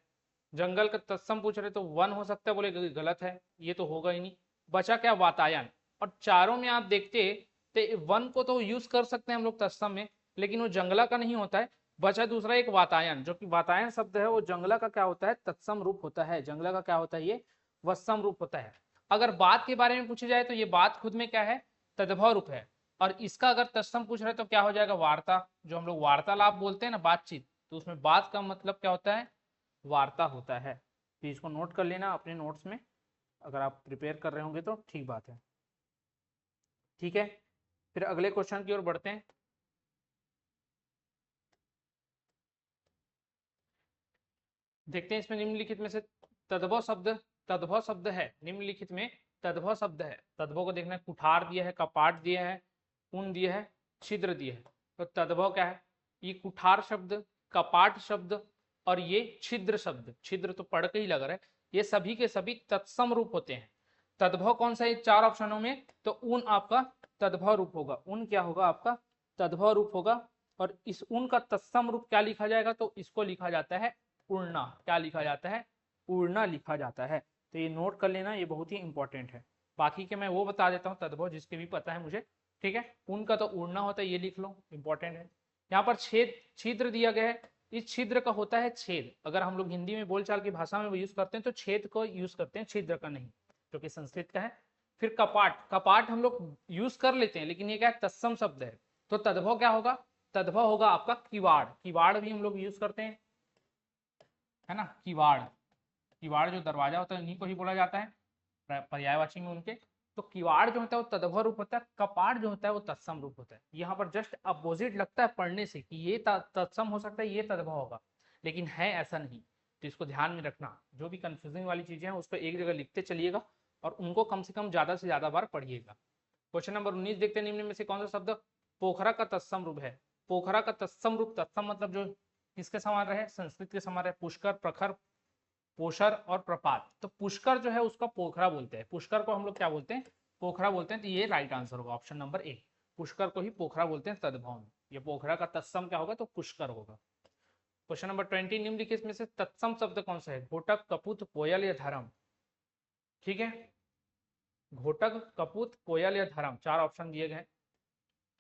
जंगल का तत्सम पूछ रहे तो वन हो सकता है, बोले गलत है, ये तो होगा ही नहीं। बचा क्या, वातायन। और चारों में आप देखते तो वन को तो यूज कर सकते हैं हम लोग तत्सम में, लेकिन वो जंगला का नहीं होता है। बचा दूसरा एक वातायन, जो कि वातायन शब्द है वो जंगला का क्या होता है, तत्सम रूप होता है। जंगला का क्या होता है, ये वत्सम रूप होता है। अगर बात के बारे में पूछी जाए तो ये बात खुद में क्या है, तद्भव रूप है। और इसका अगर तत्सम पूछ रहे तो क्या हो जाएगा, वार्ता। जो हम लोग वार्तालाप बोलते हैं ना, बातचीत, तो उसमें बात का मतलब क्या होता है, वार्ता होता है। तो इसको नोट कर लेना अपने नोट्स में, अगर आप प्रिपेयर कर रहे होंगे तो ठीक बात है। ठीक है, फिर अगले क्वेश्चन की ओर बढ़ते हैं। देखते हैं इसमें निम्नलिखित में से तद्भव शब्द है, निम्नलिखित में तद्भव शब्द है। तद्भव को देखना है, कुठार दिया है, कपाट दिया है, ऊन दिया है, छिद्र दिया है। तो तद्भव क्या है, ये कुठार शब्द, कपाट शब्द और ये छिद्र शब्द, छिद्र तो पढ़ के ही लग रहा है, ये सभी के सभी तत्सम रूप होते हैं। तद्भव कौन सा है चार ऑप्शनों में, तो ऊन आपका तद्भव रूप होगा। ऊन क्या होगा आपका, तद्भव रूप होगा। और इस ऊन का तत्सम रूप क्या लिखा जाएगा, तो इसको लिखा जाता है उड़ना। क्या लिखा जाता है, उड़ना लिखा जाता है। तो ये नोट कर लेना, ये बहुत ही इंपॉर्टेंट है। बाकी के मैं वो बता देता हूँ तद्भव, जिसके भी पता है मुझे। ठीक है, उनका तो उड़ना होता है, ये लिख लो, इंपॉर्टेंट है। यहाँ पर छिद्र दिया गया है, इस छिद्र का होता है छेद। अगर हम लोग हिंदी में बोलचाल की भाषा में यूज करते हैं तो छेद को यूज करते हैं, छिद्र का नहीं, जो कि संस्कृत का है। फिर कपाट हम लोग यूज कर लेते हैं, लेकिन ये क्या है, तत्सम शब्द है। तो तद्भव क्या होगा, तद्भव होगा आपका किवाड़ भी हम लोग यूज करते हैं, है ना। किवाड़ जो दरवाजा होता है, इन्हीं को ही बोला जाता है पर्यायवाची में उनके। तो किवाड़ जो होता है वो तद्भव रूप होता है, कपाट जो होता है वो तत्सम रूप होता है। यहाँ पर जस्ट अपोजिट लगता है पढ़ने से कि ये तत्सम हो सकता है, ये तद्भव होगा, लेकिन है ऐसा नहीं। तो इसको ध्यान में रखना, जो भी कंफ्यूजिंग वाली चीजें हैं उसको एक जगह लिखते चलिएगा और उनको कम से कम ज्यादा से ज्यादा बार पढ़िएगा। क्वेश्चन नंबर 19 देखते हैं, निम्न में से कौन सा शब्द पोखरा का तत्सम रूप है। पोखरा का तत्सम रूप, तत्सम मतलब जो किसके समान रहे, संस्कृत के समान रहे। पुष्कर, प्रखर, पोषर और प्रपात। तो पुष्कर जो है उसका पोखरा बोलते हैं, पुष्कर को हम लोग क्या बोलते हैं, पोखरा बोलते हैं। तो ये राइट आंसर होगा ऑप्शन नंबर ए, पुष्कर को ही पोखरा बोलते हैं तद्भव में। ये पोखरा का तत्सम क्या होगा, तो पुष्कर होगा। क्वेश्चन नंबर 20, निम्नलिखित में से तत्सम शब्द कौन सा है, घोटक, कपूत, कोयल या धर्म। ठीक है, घोटक, कपूत, कोयल या धर्म, चार ऑप्शन दिए गए।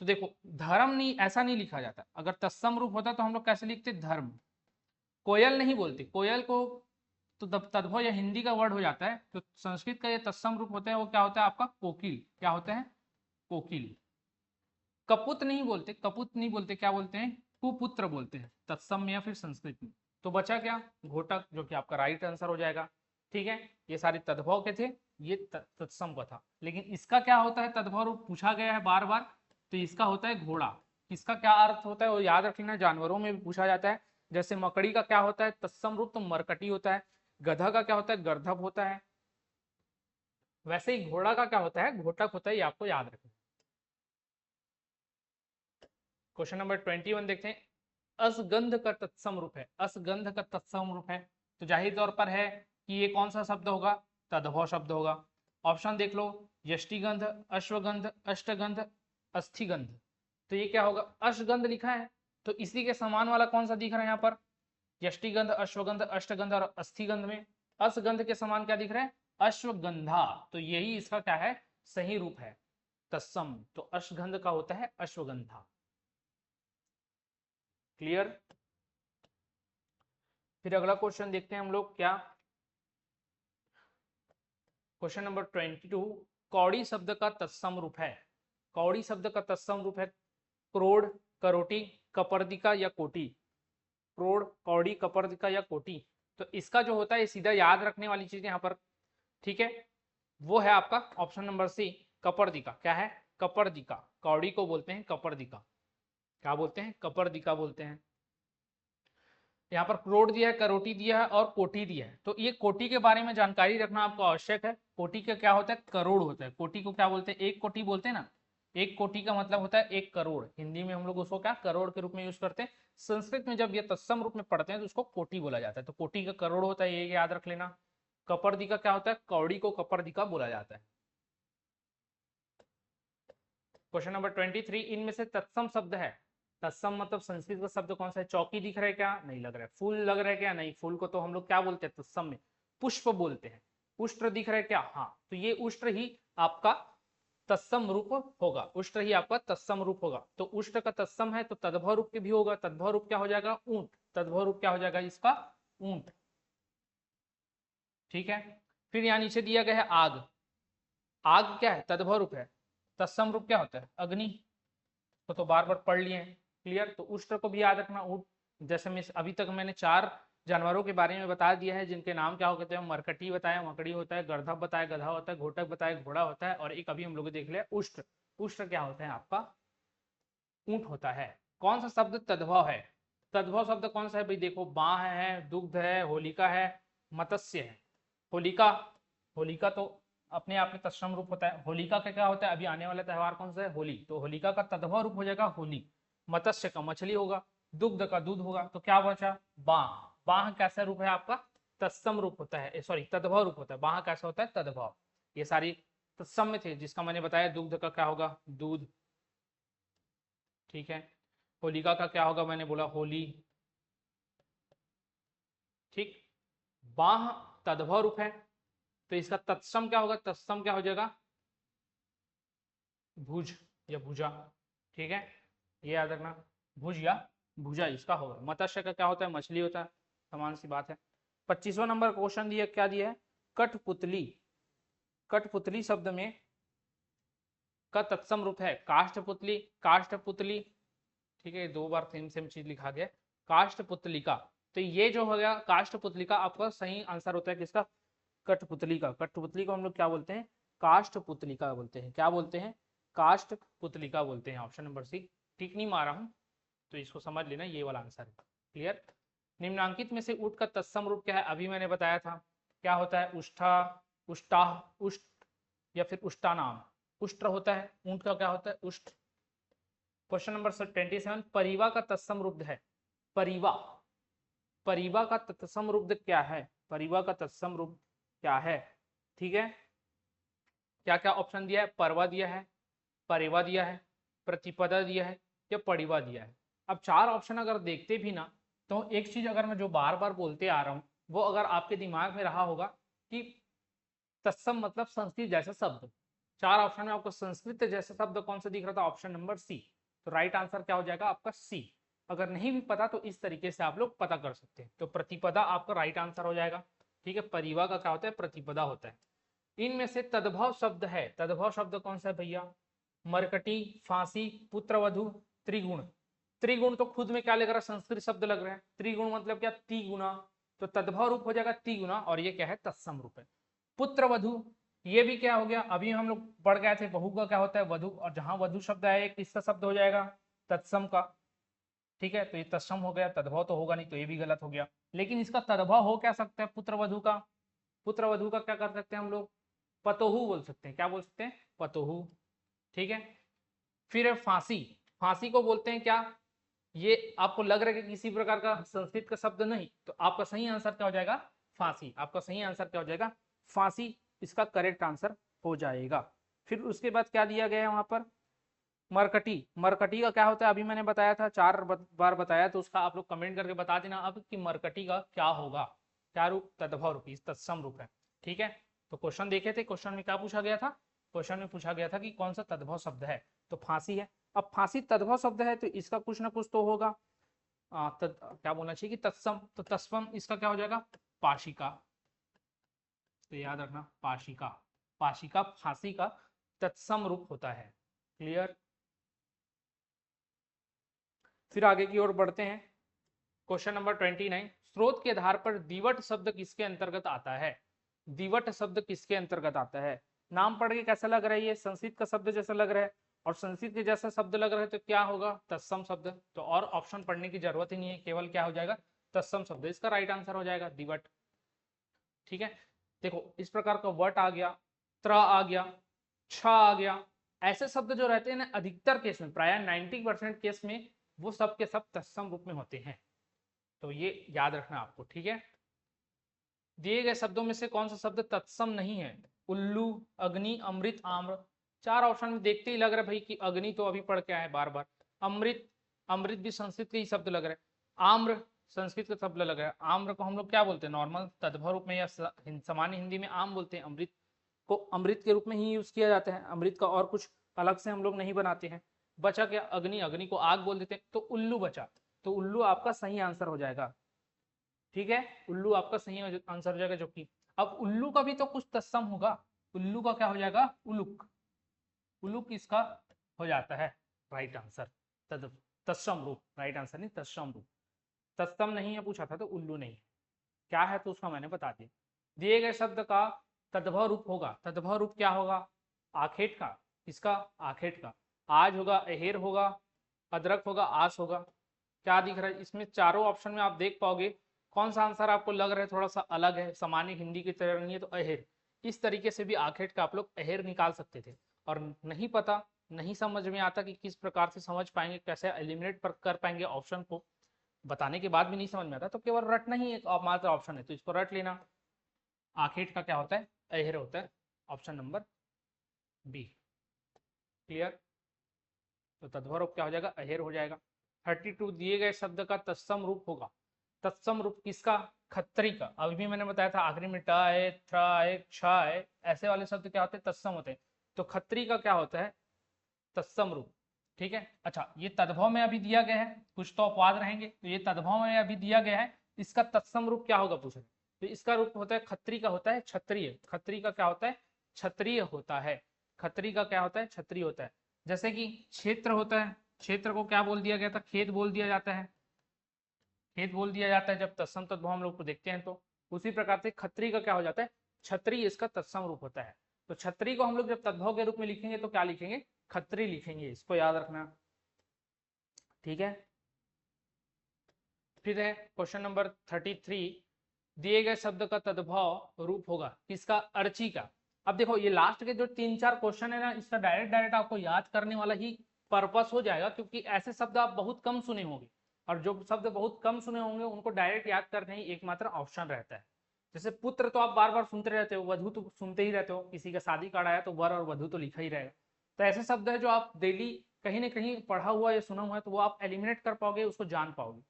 तो देखो धर्म नहीं, ऐसा नहीं लिखा जाता। अगर तत्सम रूप होता तो हम लोग कैसे लिखते, धर्म। कोयल नहीं बोलते, कोयल को तो तद्भव या हिंदी का वर्ड हो जाता है। तो संस्कृत का ये तत्सम रूप होता है, वो क्या होता है आपका, कोकिल। क्या होता है, कोकिल। कपुत नहीं बोलते, कपुत नहीं बोलते, क्या बोलते हैं, कुपुत्र बोलते हैं, तत्सम में या फिर संस्कृत में। तो बचा क्या, घोटक, जो कि आपका राइट आंसर हो जाएगा। ठीक है, ये सारे तद्भव के थे, ये तत्सम का था। लेकिन इसका क्या होता है, तद्भव रूप पूछा गया है बार बार, तो इसका होता है घोड़ा। इसका क्या अर्थ होता है वो याद रखना, जानवरों में भी पूछा जाता है। जैसे मकड़ी का क्या होता है तत्सम रूप, तो मरकटी होता है। गधा का क्या होता है, गर्दभ होता है। वैसे ही घोड़ा का क्या होता है, घोटक होता है, ये आपको याद रखना। क्वेश्चन नंबर 21 देखते हैं, असगंध का तत्सम रूप है। असगंध का तत्सम रूप है, तो जाहिर तौर पर है कि ये कौन सा शब्द होगा, तद्भव शब्द होगा। ऑप्शन देख लो, यष्टिगंध, अश्वगंध, अष्टगंध, अस्थिगंध। तो ये क्या होगा, अश्वगंध लिखा है, तो इसी के समान वाला कौन सा दिख रहा है यहाँ पर, यष्टिगंध, अश्वगंध, अष्टगंध और अस्थिगंध में असगंध के समान क्या दिख रहा है, अश्वगंधा। तो यही इसका क्या है, सही रूप है, तत्सम। तो अश्वगंध का होता है अश्वगंधा। क्लियर। फिर अगला क्वेश्चन देखते हैं हम लोग, क्या क्वेश्चन नंबर 22, कौड़ी शब्द का तत्सम रूप है। कौड़ी शब्द का तत्सम रूप है क्रोड़, करोटी, कपर्दिका या कोटी। क्रोड़, कौड़ी, कपर्दिका या कोटी। तो इसका जो होता है सीधा याद रखने वाली चीज यहाँ पर, ठीक है, वो है आपका ऑप्शन नंबर सी, कपर्दिका। क्या है? कपर्दिका। कौड़ी को बोलते हैं कपर्दिका। क्या बोलते हैं? कपर्दिका बोलते हैं। यहाँ पर करोड़ दिया है, करोटी दिया है और कोटि दिया है। तो ये कोटि के बारे में जानकारी रखना आपको आवश्यक है। कोटि का क्या होता है? करोड़ होता है। कोटि को क्या बोलते हैं? एक कोटि बोलते हैं ना। एक कोटि का मतलब होता है 1 करोड़। हिंदी में हम लोग उसको क्या करोड़ के रूप में यूज करते हैं। संस्कृत में जब ये तत्सम रूप में पढ़ते हैं तो उसको कोटि बोला जाता है। तो कोटि का करोड़ होता है, ये याद रख लेना। कपर्दिका क्या होता है? कौड़ी को कपर्दिका बोला जाता है। क्वेश्चन नंबर 23, इनमें से तत्सम शब्द है। तत्सम मतलब संस्कृत का शब्द कौन सा है? चौकी दिख रहा है क्या? नहीं लग रहा है। फूल लग रहा है क्या? नहीं। फूल को तो हम लोग क्या बोलते हैं तत्सम में? पुष्प बोलते हैं। उष्ट्र दिख रहा है क्या? हाँ। तो ये उष्ट्र ही आपका तत्सम रूप होगा। उष्ट्र ही आपका तत्सम रूप होगा। तो उष्ट्र का तत्सम है तो तद्भव रूप के भी होगा। तद्भव रूप क्या हो जाएगा? ऊंट। तद्भव रूप क्या हो जाएगा इसका? ऊंट। ठीक है। फिर यहाँ नीचे दिया गया है आग। आग क्या है? तद्भव रूप है। तत्सम रूप क्या होता है? अग्नि। तो बार बार पढ़ लिए हैं। क्लियर। तो उष्ट्र को भी याद रखना। ऊंट। जैसे मैं अभी तक मैंने 4 जानवरों के बारे में बता दिया है जिनके नाम क्या होते हैं। मरकटी बताया, मकड़ी होता है, गर्दभ बताया, गधा होता है, घोटक बताया, घोड़ा होता है, और एक अभी हम लोग देख लिया उष्ट्र। उष्ट्र क्या होता है? आपका ऊंट होता है। कौन सा शब्द तद्भव है? तद्भव शब्द कौन सा है भाई? देखो, बाह है, दुग्ध है, होलिका है, मत्स्य है। होलिका, होलिका तो अपने आप में तत्सम रूप होता है। होलिका का क्या होता है? अभी आने वाला त्योहार कौन सा है? होली। तो होलिका का तद्भव रूप हो जाएगा होली। मत्स्य का मछली होगा। दुग्ध का दूध होगा। तो क्या बचा? बाह। बाह कैसा रूप है आपका? तत्सम रूप होता है, सॉरी तद्भव रूप होता है। बाह कैसा होता है? तद्भव। ये सारी तत्सम में थे, जिसका मैंने बताया दुग्ध का क्या होगा? दूध। ठीक है। होलिका का क्या होगा? मैंने बोला होली। ठीक। बाह तद्भव रूप है तो इसका तत्सम क्या होगा? तत्सम क्या हो जाएगा? भुज या भुजा। ठीक है, ये याद रखना। भुज या भुजा इसका होगा। मत्स्य का क्या होता है? मछली होता है। समान सी बात है। 25वां नंबर क्वेश्चन दिया, क्या दिया है? कठपुतली। कठपुतली शब्द में का तत्सम रूप है काष्ठपुतली। काष्ठपुतली। ठीक है, 2 बार सेम सेम चीज लिखा गया। काष्ठपुतलिका। तो ये जो हो गया काष्ठपुतलिका, आपका सही आंसर होता है किसका? कठपुतली का। कठपुतली को हम लोग क्या बोलते हैं? काष्ठपुतलिका बोलते हैं। क्या बोलते हैं? काष्ठपुतलिका बोलते हैं। Option number C. ठीक नहीं मारा हूं तो इसको समझ लेना, ये वाला आंसर है। क्लियर। निम्नांकित में से ऊंट का तत्सम रूप क्या है? अभी मैंने बताया था। क्या होता है? उष्ठा, उष्टा, उष्ट या फिर उष्टानाम। उष्ट्र होता है। ऊंट का क्या होता है? उष्ट। क्वेश्चन नंबर 27, परिवा का तत्सम रूप है। परिवा, परिवा का तत्सम रूप क्या है? परिवा का तत्सम रूप क्या है? ठीक है। क्या क्या ऑप्शन दिया है? परवा दिया है, परिवा दिया है, प्रतिपदा दिया है, या परिवा दिया है। अब 4 ऑप्शन अगर देखते भी ना, तो एक चीज अगर मैं जो बार बार बोलते आ रहा हूं, वो अगर आपके दिमाग में रहा होगा कि तत्सम मतलब संस्कृत जैसा शब्द। 4 ऑप्शन में आपको संस्कृत जैसा शब्द कौन सा दिख रहा था? Option number C. तो राइट आंसर क्या हो जाएगा आपका? सी। अगर नहीं भी पता तो इस तरीके से आप लोग पता कर सकते हैं। तो प्रतिपदा आपका राइट आंसर हो जाएगा। ठीक है। परिवा का क्या होता है? प्रतिपदा होता है। इनमें से तद्भव शब्द है। तद्भव शब्द कौन सा है भैया? मरकटी, फांसी, पुत्रवधु, त्रिगुण। त्रिगुण तो खुद में क्या लग रहा है? संस्कृत शब्द लग रहा है। त्रिगुण मतलब क्या? तिगुना। तो तद्भव रूप हो जाएगा तिगुना, और ये क्या है? तत्सम रूप है। पुत्रवधु, ये भी क्या हो गया? अभी हम लोग पढ़ गए थे बहु का क्या होता है? वधु। और जहां वधु शब्द है किसका शब्द हो जाएगा? तत्सम का। ठीक है, तो ये तत्सम हो गया, तद्भव तो होगा नहीं, तो ये भी गलत हो गया। लेकिन इसका तद्भव हो क्या सकता है? पुत्रवधु का। पुत्रवधु का क्या कर सकते हैं हम लोग? पतोहू बोल सकते हैं। क्या बोल सकते हैं? पतोहू। ठीक है। फिर है फांसी। फांसी को बोलते हैं क्या? ये आपको लग रहा है कि किसी प्रकार का संस्कृत का शब्द नहीं, तो आपका सही आंसर क्या हो जाएगा? फांसी। आपका सही आंसर क्या हो जाएगा? फांसी इसका करेक्ट आंसर हो जाएगा। फिर उसके बाद क्या दिया गया है वहां पर? मरकटी। मरकटी का क्या होता है? अभी मैंने बताया था, 4 बार बताया, तो उसका आप लोग कमेंट करके बता देना अब कि मरकटी का क्या होगा। क्या रूप? तद्भव रूप, तत्सम रूप है। ठीक है। तो क्वेश्चन देखे थे, क्वेश्चन में क्या पूछा गया था? क्वेश्चन में पूछा गया था कि कौन सा तद्भव शब्द है, तो फांसी है। अब फांसी तद्भव शब्द है तो इसका कुछ ना कुछ तो होगा। क्या बोलना चाहिए कि तत्सम। तो तत्सम इसका क्या हो जाएगा? पाशिका। तो याद रखना, पाशिका। पाशिका फांसी का तत्सम रूप होता है। क्लियर। फिर आगे की ओर बढ़ते हैं। क्वेश्चन नंबर 29, स्रोत के आधार पर दिवट शब्द किसके अंतर्गत आता है? दिवट शब्द किसके अंतर्गत आता है? नाम पढ़ के कैसा लग रहा है? ये संस्कृत का शब्द जैसा लग रहा है, और संस्कृत के जैसा शब्द लग रहा है तो क्या होगा? तत्सम शब्द। तो और ऑप्शन पढ़ने की जरूरत ही नहीं है, केवल क्या हो जाएगा? तत्सम शब्द। इसका राइट आंसर हो जाएगा दिवट। ठीक है, देखो इस प्रकार का वट आ गया, त्र आ गया, छ आ गया, ऐसे शब्द जो रहते हैं ना अधिकतर केस में, प्राय 90% केस में वो सब के सब तत्सम रूप में होते हैं। तो ये याद रखना आपको। ठीक है, दिए गए शब्दों में से कौन सा शब्द तत्सम नहीं है? उल्लू, अग्नि, अमृत, आम्र। चार ऑप्शन में देखते ही लग रहा है भाई कि अग्नि तो अभी पढ़ के आए बार बार, अमृत, अमृत भी संस्कृत के ही शब्द लग रहे हैं, आम्र संस्कृत का शब्द लग रहा है। आम्र को हम लोग क्या बोलते हैं नॉर्मल तद्भव रूप में या सामान्य हिंदी में आम बोलते हैं। अमृत को अमृत के रूप में ही यूज किया जाता है, अमृत का और कुछ अलग से हम लोग नहीं बनाते हैं। बचा क्या? अग्नि, अग्नि को आग बोल देते हैं। तो उल्लू बचा, तो उल्लू आपका सही आंसर हो जाएगा। ठीक है, उल्लू आपका सही आंसर हो जाएगा। जो कि अब उल्लू का भी तो कुछ तत्सम होगा, उल्लू का क्या हो जाएगा? उलुक। उलुक इसका हो जाता है राइट आंसर। तत्सम रूप, राइट आंसर नहीं तत्सम रूप। तत्सम नहीं है पूछा था तो उल्लू नहीं है, क्या है तो उसका मैंने बता दिया। दिए गए शब्द का तद्भव रूप होगा, तद्भव रूप क्या होगा? आखेट का, इसका आखेट का। आज होगा, अहेर होगा, अदरक होगा, आस होगा। क्या दिख रहा है इसमें? चारों ऑप्शन में आप देख पाओगे कौन सा आंसर आपको लग रहा है थोड़ा सा अलग है, सामान्य हिंदी की तरह नहीं है, तो अहेर। इस तरीके से भी आखेट का आप लोग अहेर निकाल सकते थे। और नहीं पता, नहीं समझ में आता कि किस प्रकार से समझ पाएंगे, कैसे एलिमिनेट कर पाएंगे ऑप्शन को, बताने के बाद भी नहीं समझ में आता, तो केवल रटना ही एक मात्र ऑप्शन है, तो इसको रट लेना। आखेट का क्या होता है? अहेर होता है। Option number B. क्लियर? तो तद्भव रूप क्या हो जाएगा? अहेर हो जाएगा। 32 दिए गए शब्द का तत्सम रूप होगा। तत्सम रूप किसका? खत्री का। अभी भी मैंने बताया था आखिरी में ट है, थ है, क्ष है, ऐसे वाले शब्द क्या होते हैं? तत्सम होते हैं। तो खत्री का क्या होता है? तत्सम रूप। ठीक है, अच्छा ये तद्भव में अभी दिया गया है, कुछ तो अपवाद रहेंगे, तो ये तद्भव में अभी दिया गया है, इसका तत्सम रूप क्या होगा पूछ रहे? तो इसका रूप होता है खत्री का, होता है क्षत्रिय। खत्री का क्या होता है? क्षत्रिय होता है। खत्री का क्या होता है? क्षत्रिय होता है। जैसे कि क्षेत्र होता है, क्षेत्र को क्या बोल दिया गया था? खेत बोल दिया जाता है, खेत बोल दिया जाता है जब तत्सम तद्भव हम लोग को देखते हैं। तो उसी प्रकार से खत्री का क्या हो जाता है? क्षत्रिय इसका तत्सम रूप होता है। तो क्षत्रिय को हम लोग जब तद्भव के रूप में लिखेंगे तो क्या लिखेंगे? खत्री लिखेंगे, इसको याद रखना। ठीक है, फिर है क्वेश्चन नंबर 33। दिए गए शब्द का तद्भव रूप होगा किसका? अर्ची का। अब देखो ये लास्ट के जो 3-4 क्वेश्चन है ना, इसका डायरेक्ट आपको याद करने वाला ही पर्पस हो जाएगा, क्योंकि ऐसे शब्द आप बहुत कम सुने होंगे, और जो शब्द बहुत कम सुने होंगे उनको डायरेक्ट याद करने ही एकमात्र ऑप्शन रहता है। जैसे पुत्र तो आप बार बार सुनते रहते हो, वधु तो सुनते ही रहते हो, किसी का शादी कार्ड आया तो वर और वधु तो लिखा ही रहेगा। तो ऐसे शब्द है जो आप डेली कहीं ना कहीं पढ़ा हुआ या सुना हुआ है, तो वो आप एलिमिनेट कर पाओगे, उसको जान पाओगे।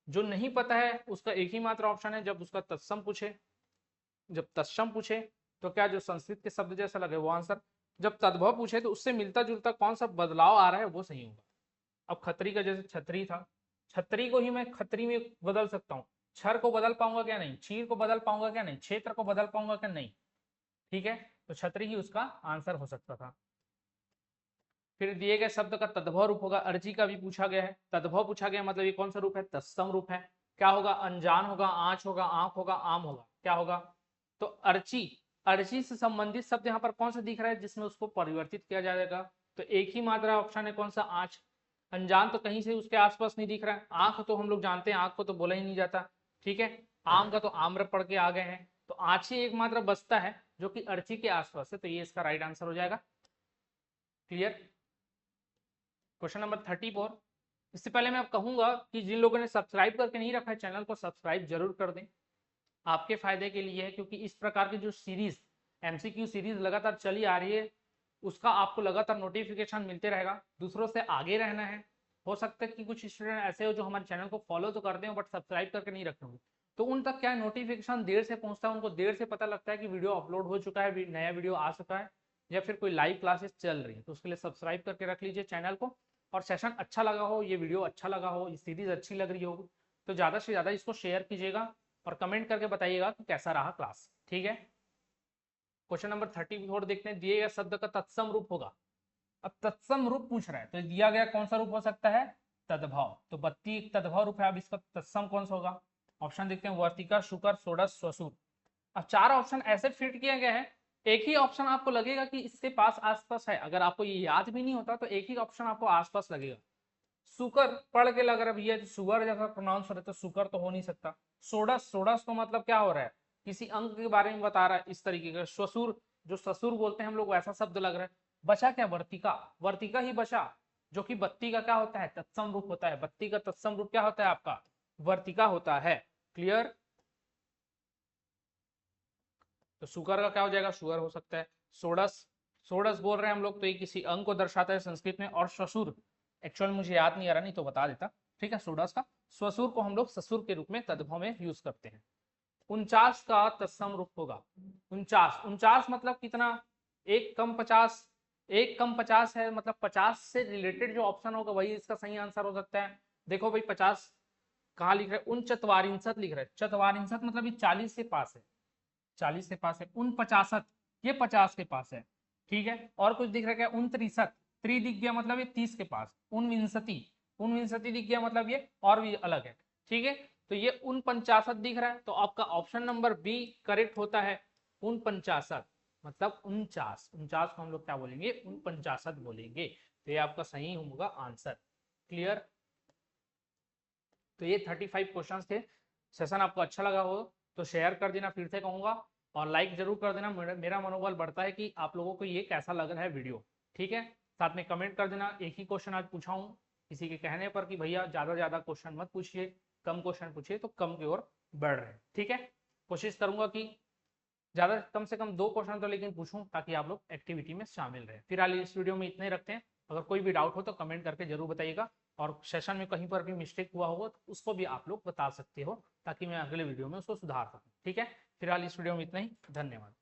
जो नहीं पता है उसका एक ही मात्र ऑप्शन है, जब उसका तत्सम पूछे, जब तत्सम पूछे तो क्या जो संस्कृत के शब्द जैसा लगे वो आंसर, जब तद्भव पूछे तो उससे मिलता जुलता कौन सा बदलाव आ रहा है वो सही होगा। अब खत्री का जैसे छतरी था, छतरी को ही मैं खत्री में बदल सकता हूँ, छर को बदल पाऊंगा क्या? नहीं। चीर को बदल पाऊंगा क्या? नहीं। क्षेत्र को बदल पाऊंगा क्या? नहीं। ठीक है, तो छतरी ही उसका आंसर हो सकता था। फिर दिए गए शब्द का तद्भव रूप होगा, अर्जी का भी पूछा गया है। तद्भव पूछा गया मतलब ये कौन सा रूप है? तत्सम रूप है। क्या होगा? अनजान होगा, आंच होगा, आंख होगा, आम होगा। क्या होगा? तो अर्ची, अर्ची से संबंधित शब्द यहाँ पर कौन सा दिख रहा है जिसमें उसको परिवर्तित किया जाएगा? तो एक ही मात्रा ऑप्शन है, कौन सा? आंच। अनजान तो कहीं से उसके आसपास नहीं दिख रहा है। आंख तो हम लोग जानते हैं, आंख को तो बोला ही नहीं जाता। ठीक है, आम का तो आम्र पढ़ के आ गए हैं, तो आंच ही एक मात्र बचता है जो कि अर्ची के आसपास है, तो ये इसका राइट आंसर हो जाएगा। क्लियर? Question number 34। इससे पहले मैं कहूंगा कि जिन लोगों ने सब्सक्राइब करके नहीं रखा है चैनल को सब्सक्राइब जरूर कर दें, आपके फायदे के लिए है, क्योंकि इस प्रकार की जो सीरीज एमसीक्यू सीरीज लगातार चली आ रही है उसका आपको लगातार नोटिफिकेशन मिलते रहेगा। दूसरों से आगे रहना है। हो सकता है कि कुछ स्टूडेंट ऐसे हो जो हमारे चैनल को फॉलो तो करते हो बट सब्सक्राइब करके नहीं रखे होंगे, तो उन तक क्या है नोटिफिकेशन देर से पहुंचता है, उनको देर से पता लगता है कि वीडियो अपलोड हो चुका है, नया वीडियो आ चुका है, या फिर कोई लाइव क्लासेस चल रही है। तो उसके लिए सब्सक्राइब करके रख लीजिए चैनल को। और सेशन अच्छा लगा हो, ये वीडियो अच्छा लगा हो, ये सीरीज अच्छी लग रही हो, तो ज़्यादा से ज़्यादा इसको शेयर कीजिएगा और कमेंट करके बताइएगा कि कैसा रहा क्लास। ठीक है, क्वेश्चन नंबर 34 देखते हैं। दिए गए शब्द का तत्सम रूप होगा। अब तत्सम रूप पूछ रहा है तो दिया गया कौन सा रूप हो सकता है? तद्भव। तो 32 एक तद्भव रूप है, अब इसका तत्सम कौन सा होगा? ऑप्शन देखते हैं, वर्तिका, शुकर, षोडश, स्वसूर। अब 4 ऑप्शन ऐसे फिट किया गया है, एक ही ऑप्शन आपको लगेगा कि इसके पास आसपास है, अगर आपको ये याद भी नहीं होता तो एक ही ऑप्शन आपको आसपास लगेगा। सुकर पढ़ के लग रहा है भैया सुगर जैसा प्रोनाउंस हो रहा है, तो सुकर तो हो नहीं सकता। षोडश, षोडश तो मतलब क्या हो रहा है, किसी अंक के बारे में बता रहा है इस तरीके का। स्वसुर, जो ससुर बोलते हैं हम लोग, वैसा शब्द लग रहा है। बचा क्या, वर्तिका, वर्तिका ही बचा, जो कि बत्ती का क्या होता है, तत्सम रूप होता है। बत्ती का तत्सम रूप क्या होता है आपका, वर्तिका होता है। क्लियर। तो सुकर का क्या हो जाएगा, शुगर हो सकता है। षोडश, षोडश बोल रहे हैं हम लोग, तो ये किसी अंक को दर्शाता है संस्कृत में। और ससुर, एक्चुअल मुझे याद नहीं आ रहा, नहीं तो बता देता, ठीक है। षोडश का स्वसुर को हम लोग ससुर के रूप में तद्भव में यूज करते हैं। 49 का तत्सम रूप होगा 49। 49 मतलब कितना, एक कम 50, एक कम 50 है, मतलब 50 से रिलेटेड जो ऑप्शन होगा वही इसका सही आंसर हो सकता है। देखो भाई 50 कहाँ लिख रहे हैं, 49 लिख रहे हैं। चतवारिंशत मतलब ये 40 से पास है, 40 के पास है। 49 ये 50 के पास है, ठीक है। और कुछ दिख रहा है क्या, 29, त्रि दिख गया मतलब ये 30 के पास। 49 दिख गया मतलब ये और भी अलग है, ठीक है। तो ये 49 दिख रहा है, तो आपका ऑप्शन नंबर बी करेक्ट होता है। 49 मतलब 49, 49 को हम लोग क्या बोलेंगे, 49 बोलेंगे। तो ये आपका सही होगा आंसर। क्लियर। तो ये 35 क्वेश्चन थे। सेशन आपको अच्छा लगा हो तो शेयर कर देना, फिर से कहूंगा, और लाइक जरूर कर देना। मेरा मनोबल बढ़ता है कि आप लोगों को ये कैसा लग रहा है वीडियो, ठीक है। साथ में कमेंट कर देना। एक ही क्वेश्चन आज पूछा हूँ, किसी के कहने पर कि भैया ज्यादा क्वेश्चन मत पूछिए, कम क्वेश्चन पूछिए, तो कम की ओर बढ़ रहे हैं, ठीक है। कोशिश करूंगा कि ज्यादा कम से कम 2 क्वेश्चन तो लेकिन पूछूं, ताकि आप लोग एक्टिविटी में शामिल रहे। फिलहाल इस वीडियो में इतना ही रखते हैं। अगर कोई भी डाउट हो तो कमेंट करके जरूर बताइएगा, और सेशन में कहीं पर भी मिस्टेक हुआ होगा तो उसको भी आप लोग बता सकते हो, ताकि मैं अगले वीडियो में उसको सुधार सकूं, ठीक है। फिलहाल इस वीडियो में इतना ही, धन्यवाद।